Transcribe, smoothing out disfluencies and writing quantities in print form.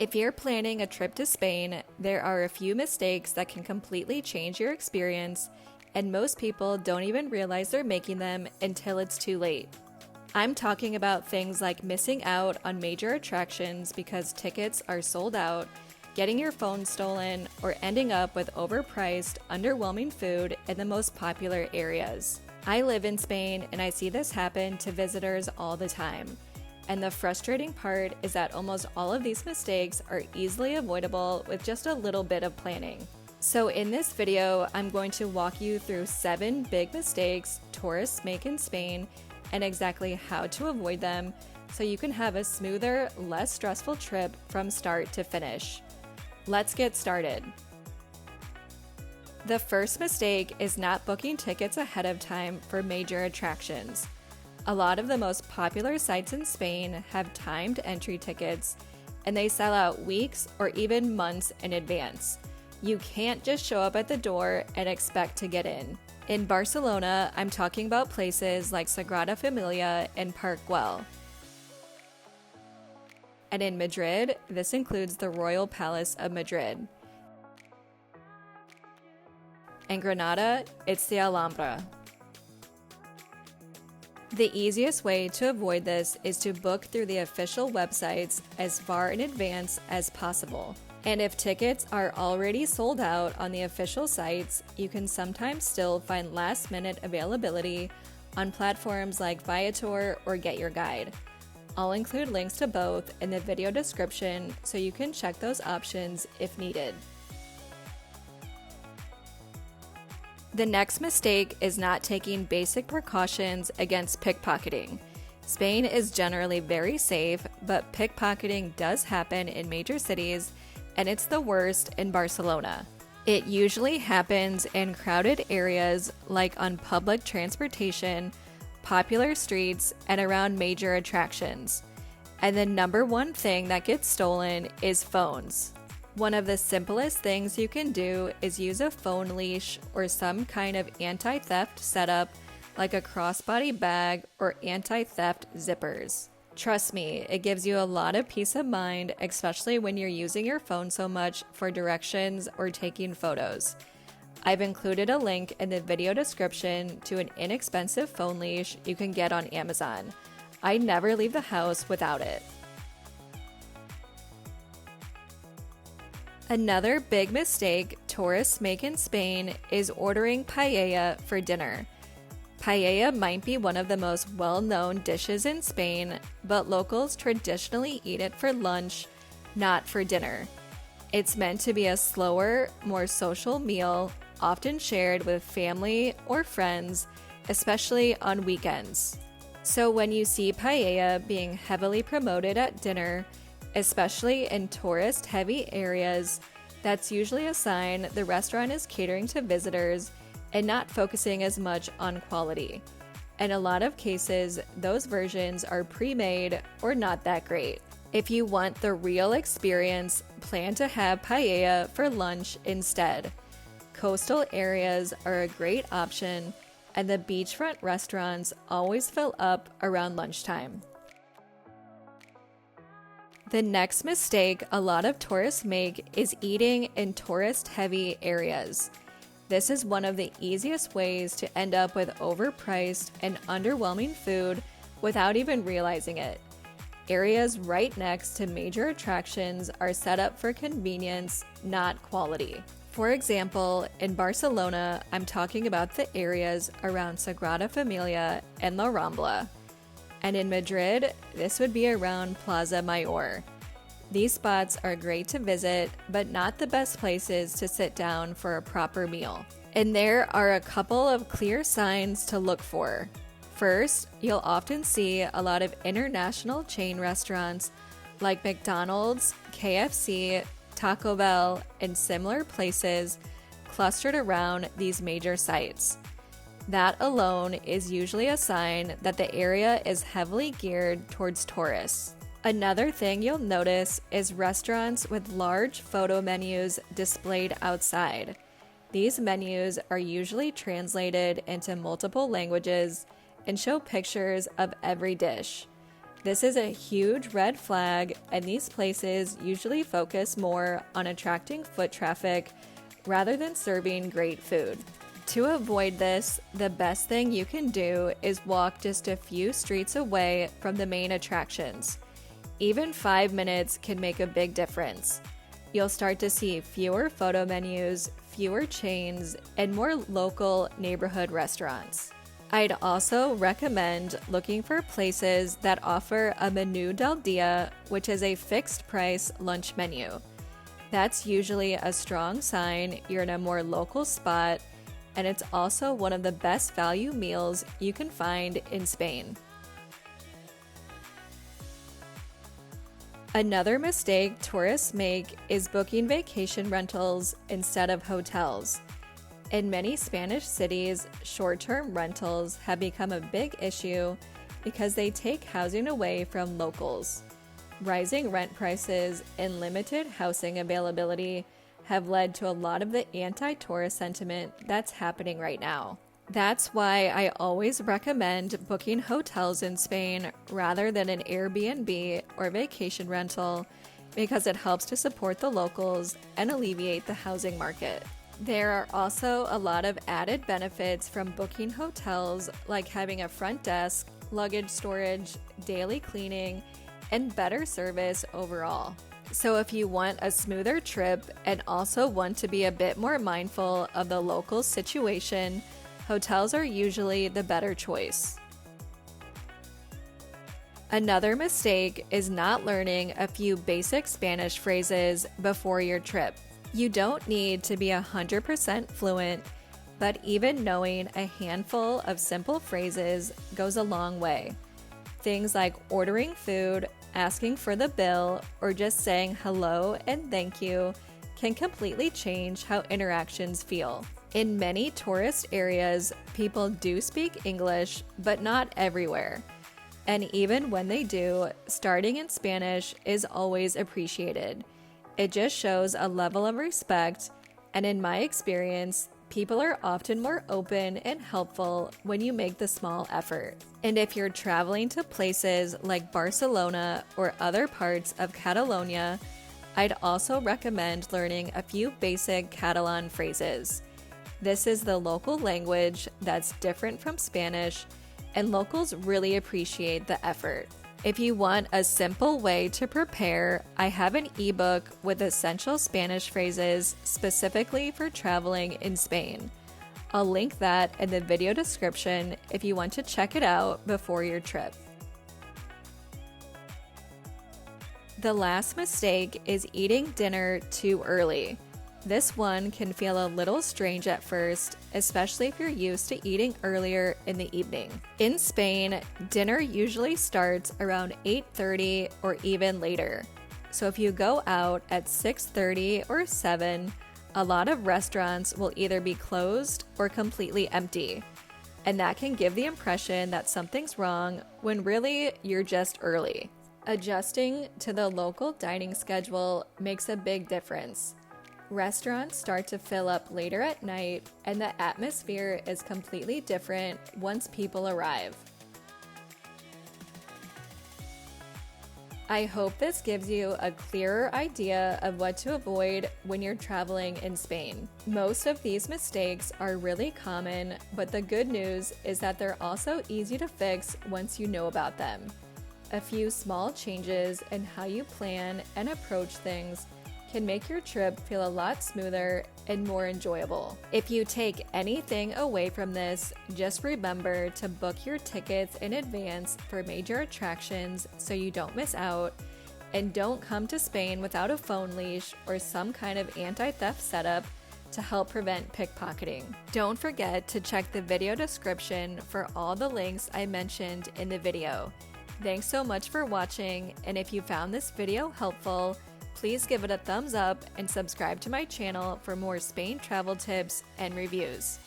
If you're planning a trip to Spain, there are a few mistakes that can completely change your experience, and most people don't even realize they're making them until it's too late. I'm talking about things like missing out on major attractions because tickets are sold out, getting your phone stolen, or ending up with overpriced, underwhelming food in the most popular areas. I live in Spain and I see this happen to visitors all the time. And the frustrating part is that almost all of these mistakes are easily avoidable with just a little bit of planning. So in this video, I'm going to walk you through 7 big mistakes tourists make in Spain and exactly how to avoid them so you can have a smoother, less stressful trip from start to finish. Let's get started. The first mistake is not booking tickets ahead of time for major attractions. A lot of the most popular sites in Spain have timed entry tickets, and they sell out weeks or even months in advance. You can't just show up at the door and expect to get in. In Barcelona, I'm talking about places like Sagrada Familia and Park Güell. And in Madrid, this includes the Royal Palace of Madrid. In Granada, it's the Alhambra. The easiest way to avoid this is to book through the official websites as far in advance as possible. And if tickets are already sold out on the official sites, you can sometimes still find last-minute availability on platforms like Viator or Get Your Guide. I'll include links to both in the video description so you can check those options if needed. The next mistake is not taking basic precautions against pickpocketing. Spain is generally very safe, but pickpocketing does happen in major cities, and it's the worst in Barcelona. It usually happens in crowded areas like on public transportation, popular streets, and around major attractions. And the number one thing that gets stolen is phones. One of the simplest things you can do is use a phone leash or some kind of anti-theft setup like a crossbody bag or anti-theft zippers. Trust me, it gives you a lot of peace of mind, especially when you're using your phone so much for directions or taking photos. I've included a link in the video description to an inexpensive phone leash you can get on Amazon. I never leave the house without it. Another big mistake tourists make in Spain is ordering paella for dinner. Paella might be one of the most well-known dishes in Spain, but locals traditionally eat it for lunch, not for dinner. It's meant to be a slower, more social meal, often shared with family or friends, especially on weekends. So when you see paella being heavily promoted at dinner, especially in tourist-heavy areas, that's usually a sign the restaurant is catering to visitors and not focusing as much on quality. In a lot of cases, those versions are pre-made or not that great. If you want the real experience, plan to have paella for lunch instead. Coastal areas are a great option, and the beachfront restaurants always fill up around lunchtime. The next mistake a lot of tourists make is eating in tourist-heavy areas. This is one of the easiest ways to end up with overpriced and underwhelming food without even realizing it. Areas right next to major attractions are set up for convenience, not quality. For example, in Barcelona, I'm talking about the areas around Sagrada Familia and La Rambla. And in Madrid, this would be around Plaza Mayor. These spots are great to visit, but not the best places to sit down for a proper meal. And there are a couple of clear signs to look for. First, you'll often see a lot of international chain restaurants like McDonald's, KFC, Taco Bell, and similar places clustered around these major sites. That alone is usually a sign that the area is heavily geared towards tourists. Another thing you'll notice is restaurants with large photo menus displayed outside. These menus are usually translated into multiple languages and show pictures of every dish. This is a huge red flag, and these places usually focus more on attracting foot traffic rather than serving great food. To avoid this, the best thing you can do is walk just a few streets away from the main attractions. Even 5 minutes can make a big difference. You'll start to see fewer photo menus, fewer chains, and more local neighborhood restaurants. I'd also recommend looking for places that offer a menu del dia, which is a fixed price lunch menu. That's usually a strong sign you're in a more local spot, and it's also one of the best value meals you can find in Spain. Another mistake tourists make is booking vacation rentals instead of hotels. In many Spanish cities, short-term rentals have become a big issue because they take housing away from locals. Rising rent prices and limited housing availability have led to a lot of the anti-tourist sentiment that's happening right now. That's why I always recommend booking hotels in Spain rather than an Airbnb or vacation rental, because it helps to support the locals and alleviate the housing market. There are also a lot of added benefits from booking hotels, like having a front desk, luggage storage, daily cleaning, and better service overall. So if you want a smoother trip and also want to be a bit more mindful of the local situation, hotels are usually the better choice. Another mistake is not learning a few basic Spanish phrases before your trip. You don't need to be 100% fluent, but even knowing a handful of simple phrases goes a long way. Things like ordering food, asking for the bill, or just saying hello and thank you can completely change how interactions feel. In many tourist areas, people do speak English, but not everywhere. And even when they do, starting in Spanish is always appreciated. It just shows a level of respect, and in my experience, people are often more open and helpful when you make the small effort. And if you're traveling to places like Barcelona or other parts of Catalonia, I'd also recommend learning a few basic Catalan phrases. This is the local language that's different from Spanish, and locals really appreciate the effort. If you want a simple way to prepare, I have an ebook with essential Spanish phrases specifically for traveling in Spain. I'll link that in the video description if you want to check it out before your trip. The last mistake is eating dinner too early. This one can feel a little strange at first, especially if you're used to eating earlier in the evening. In Spain, dinner usually starts around 8:30 or even later. So if you go out at 6:30 or 7, a lot of restaurants will either be closed or completely empty. And that can give the impression that something's wrong when really you're just early. Adjusting to the local dining schedule makes a big difference. Restaurants start to fill up later at night, and the atmosphere is completely different once people arrive. I hope this gives you a clearer idea of what to avoid when you're traveling in Spain. Most of these mistakes are really common, but the good news is that they're also easy to fix once you know about them. A few small changes in how you plan and approach things can make your trip feel a lot smoother and more enjoyable. If you take anything away from this, just remember to book your tickets in advance for major attractions so you don't miss out, and don't come to Spain without a phone leash or some kind of anti-theft setup to help prevent pickpocketing. Don't forget to check the video description for all the links I mentioned in the video. Thanks so much for watching, and if you found this video helpful, please give it a thumbs up and subscribe to my channel for more Spain travel tips and reviews.